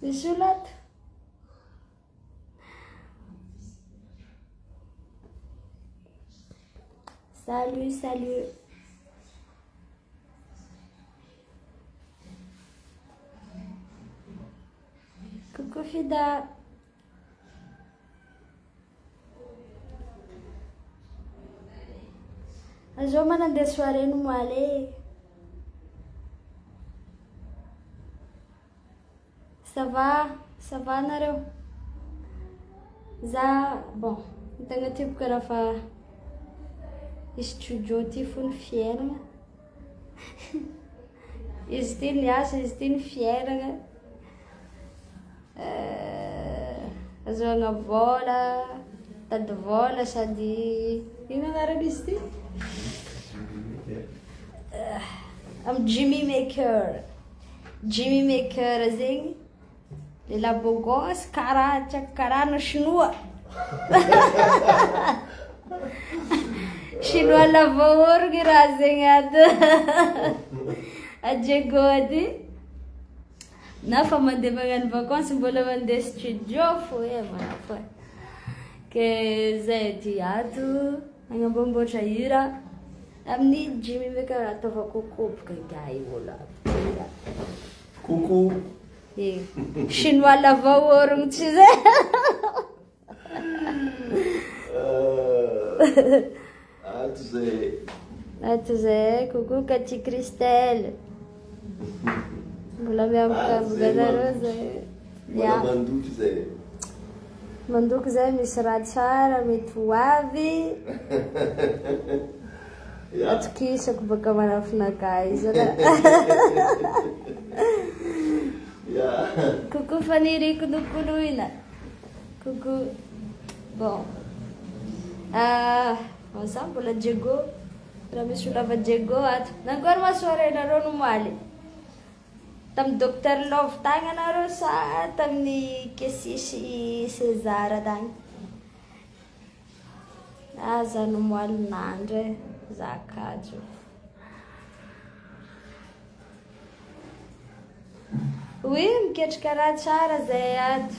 Misolata. Salut, salut. Coucou Fida. Azao manandeha soirée no moaly. Ça va nareo? Za, bon, tegna tiako karaha fa studio ty fony fiainana. Izy ty niasa, izy ty ny fiainana. Azahoagna vola, tady vola sady ino anaran'izy ty? Amin'ny Jimmy Maker zegny. Le labo gosse karaha no chinois. Chinois lava origny raha zegny ato. Diego aty. Na fa mandeha magnano vacances mbola mandeha studio fo mana fo. Ke zay ty ato agnamboamboatra hira amin'ny Jimmy Maker ataovako kopoka gay olo. Coucou. Chinois lava origny tsy zay. Ato zay, coucou Cathy Christelle. Mbola miamokavogana zay. Mbola mandoky zay. Mandoky zay misy raha tsara mety ho avy. Atokisako baka manafinaka izy Coucou Fanny Rico do Culuina. Coucou. Bon. Sa mbola Diego. Raha misy olava Diego ato. Nankory ma soirée nareo no moaly? Tamin'ny Dr Love tagny anareo sa tamin'ny Kesisy César tagny? Za no moaly nandro za kajo. Oui, miketrika raha tsara zay ato.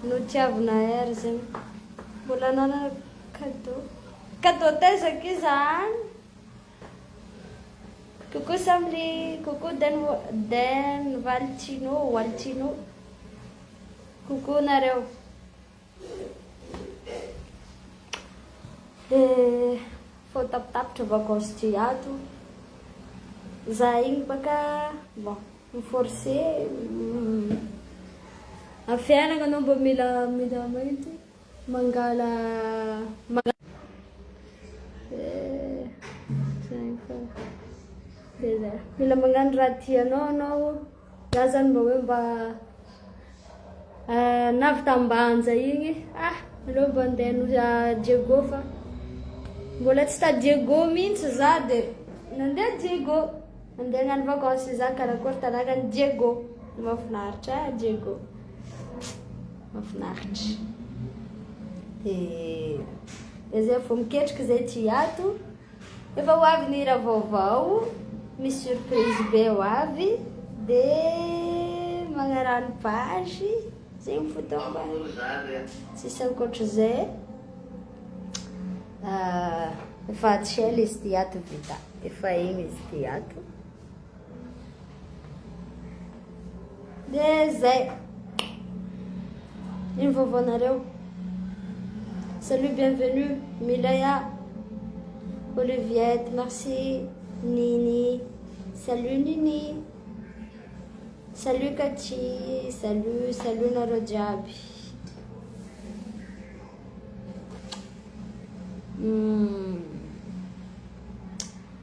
No tiavina hery zegny. Mbola nana cadeau. Cadeau tezaka izany. Coucou Samly, coucou Den Waltino. Coucou nareo. Fô tapitapitra vacances ty ato. Za igny baka, bon, forcé. A fiainana anao mba mila mainty. Mangala. Mila magnano raha tianao anao. Za zany mba hoe mba navy tambanja igny. Aleo mba andeha Diego fa mbola tsy ta Diego mihitsy za de nandeha Diego. Andeha hagnano vacances za karakory tanàgany Diego. Mahafinaritra Diego. Mahafinaritra. De zay vao miketrika zay ty ato. Efa ho avy ny hira vaovao. Misy surprise be ho avy. De magnarano page. Zegny fotoako. Tsisy ankoatra zay. Efa tsy ela izy ty ato vita. Efa igny izy ty ato. De zay. Ino vaovao nareo? Salut, bienvenue, Milaya, Oliviette, merci, Nini, salut Nini, salut Cathy, salut nareo jiaby.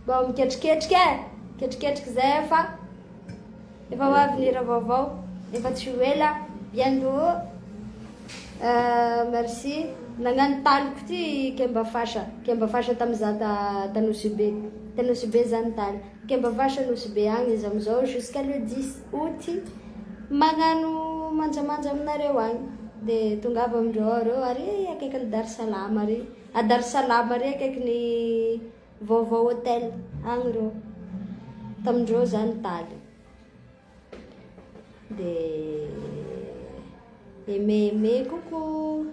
Bon, miketriketrika zay efa ho avy ny hira vaovao, efa tsy ho ela, bientôt. Merci. Nagnano taliko ty Kemba Fasha tamin'iza Tanosy be zany taly. Kemba Fasha Nosy be agny izy amizao jusqu'à le 10 août magnano manjamanja aminareo agny. De tonga avy amindreo areo ary akaiky Dar Salama ary. A Dar Salama ary akaiky ny Vaovao Hotel agny reo. Tamindreo zany taly. dia aimé coucou.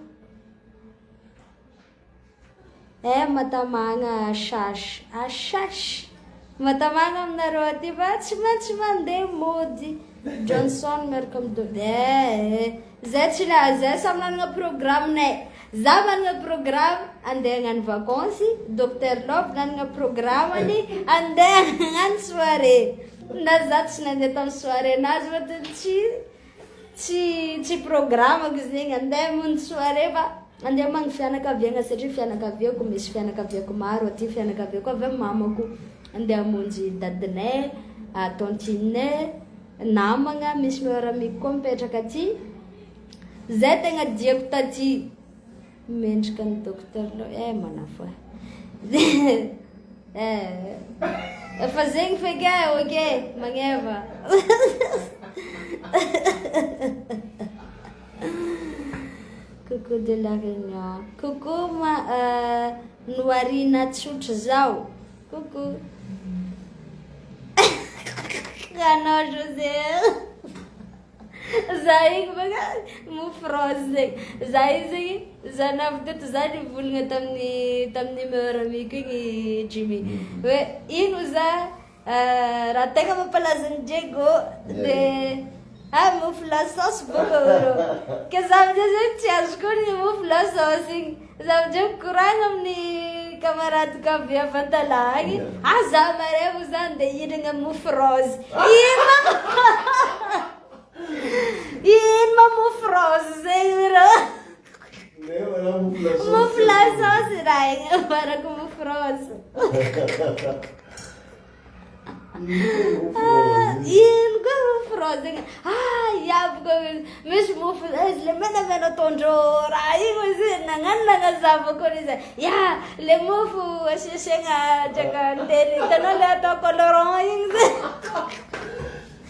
Matamagna Achash. Matamagna aminareo aty fa tsy maintsy mandeha mody. Johnson miaraka amin'ny zay tsy zay samy manana programmenay. Za manana programme andeha hagnano vakansy, Dr Love nanana programmany andeha hagnano soirée. Na za tsy nandeha tamin'ny soirée nazy fa tsy programmako zegny andeha hamonjy soirée fa andeha magny fianakaviagna satria fianakaviako misy fianakaviako maro aty, fianakaviako avy amin'ny mamako. Andeha hamonjy dadinay, tantinay, namagna, misy miaramiko koa mipetraka aty. Zay tegna diako taty. Mendrika ny docteur manafo efa zegny feky ok, magneva. Coucou de la Réunion. Coucou Noarina tsotra zao. Coucou. Ganao José. Za igny baka mofrose zegny. Za io zegny zanavy teto za nivolagna tamin'ny meilleur amiko igny Jimmy. Hoe ino za raha tegna mampalaza ny Diego dia mofo lasauce boka olo. Ka za amizay zegny tsy azoko ny mofo lasauce igny. Za amizay mikoragna amin'ny kamaradiko avy avantalahy agny. Za marevo zany dia hihinagna mofo rose. Ino mofo rose zegny raha. Mofo lasauce raha igny parako mofo rose. Ino koa mofo rose zegny. Iavoko misy mofo le menamena ataondreo raha igny izy nagnano nagnazavako izy. Le mofo asiasiagna draka antely hitanao le atao colorant igny zegny.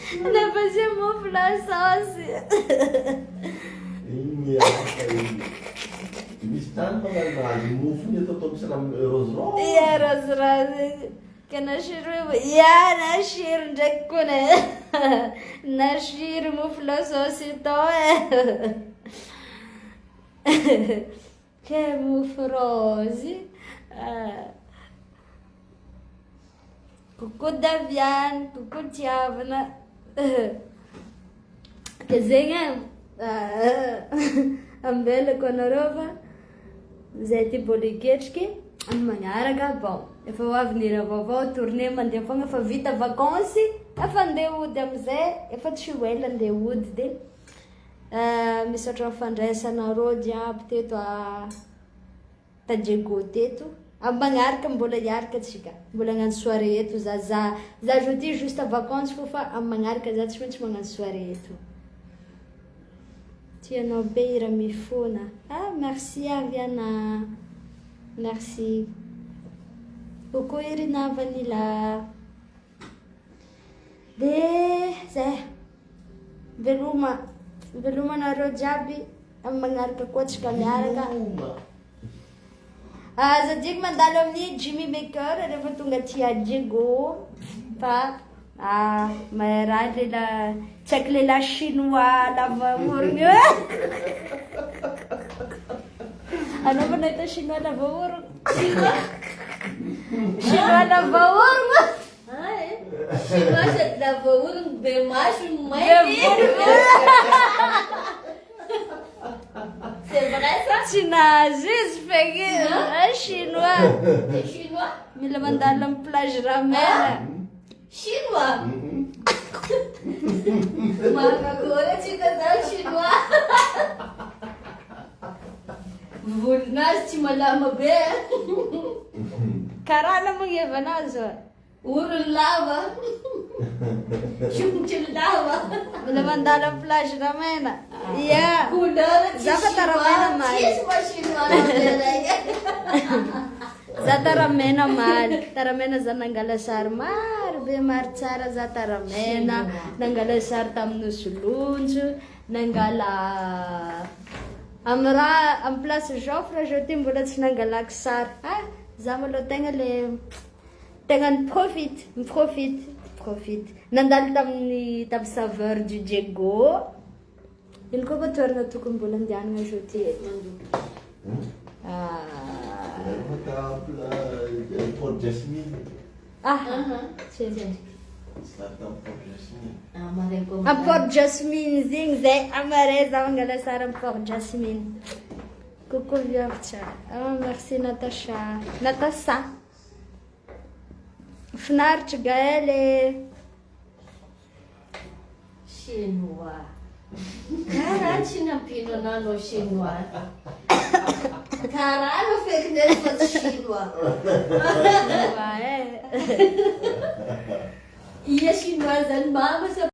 Nefa se mofo lasauce. Misy tany magnanazy mofo atao misy rose-rose. Rose-rose. Que nashiru nashiru ndraiky koa nashiru mofo lasauce tao que mofo rose. Coucou Daviane, coucou Tiavana. Que zegny ambelako anareo fa zay ty mbola iketriky amin'ny magnaraka. Bon, efa ho avy nira vaovao tournée mandeha fogna fa vita vakansy efa andeha hody amizay, efa tsy ho ela andeha hody dia misaotra fandraisanareo jiaby teto ta Diego teto. Amin'ny magnaraka mbola hiaraka atsika, mbola hagnano soirée eto za jeudi juste vakansy fô fa amin'ny magnaraka za tsy maintsy magnano soirée eto. Tianao be ira mifona. Merci Aviana. Merci. Coucou Irina Vanilla. Zay. Veloma nareo jiaby amin'ny magnaraka koa tsika miaraka. Zadiako mandalo amin'ny Jimmy Maker rehefa tonga tia Diego fa raha lela tsy haiko lela chinois lava orogno io. Anao fa nahita chinois lava orogno? Chinois lava orogno? Chinois sady lava orogno be maso mainty. C'est vrai ça? Tsy nahazo izy feky chinois. Chinois? Mila mandalo amin'ny plage ramena. Chinois? Makakory atsika zao chinois. Volonazy tsy malama be. Karaha namaneva anazy oa. Orony lava. Tongotrony lava. Mila mandalo amin'ny plage ramena. Couleur Za fa taramena maly. Tsisy ma chinois raiky. Za taramena maly. Taramena za nangala sary maro be maro tsara za taramena. Nangala sary tamin'ny Nosy-Lonjo. Nangala amin'ny place Joffre jeudi mbola tsy nangalako sary. Za maloha tegna miprofite Covid. Nandalo tamin'ny saveur du Diego. Ino koa ba toerana tokony mbola andehanana izy ty eto? Port Jasmine. Tsendry. Zlatan Port Jasmine. Marecommandation. A Port Jasmine zigny zay amaray zaho angala sara amin'ny Port Jasmine. Coucou viavy tsara. Merci Natasha. Finaritra Gaël e. Chinois. Karaha tsy nampino anao chinois. Karaha no fake news fa tsy chinois. Vai, é. Ia chinois zany mama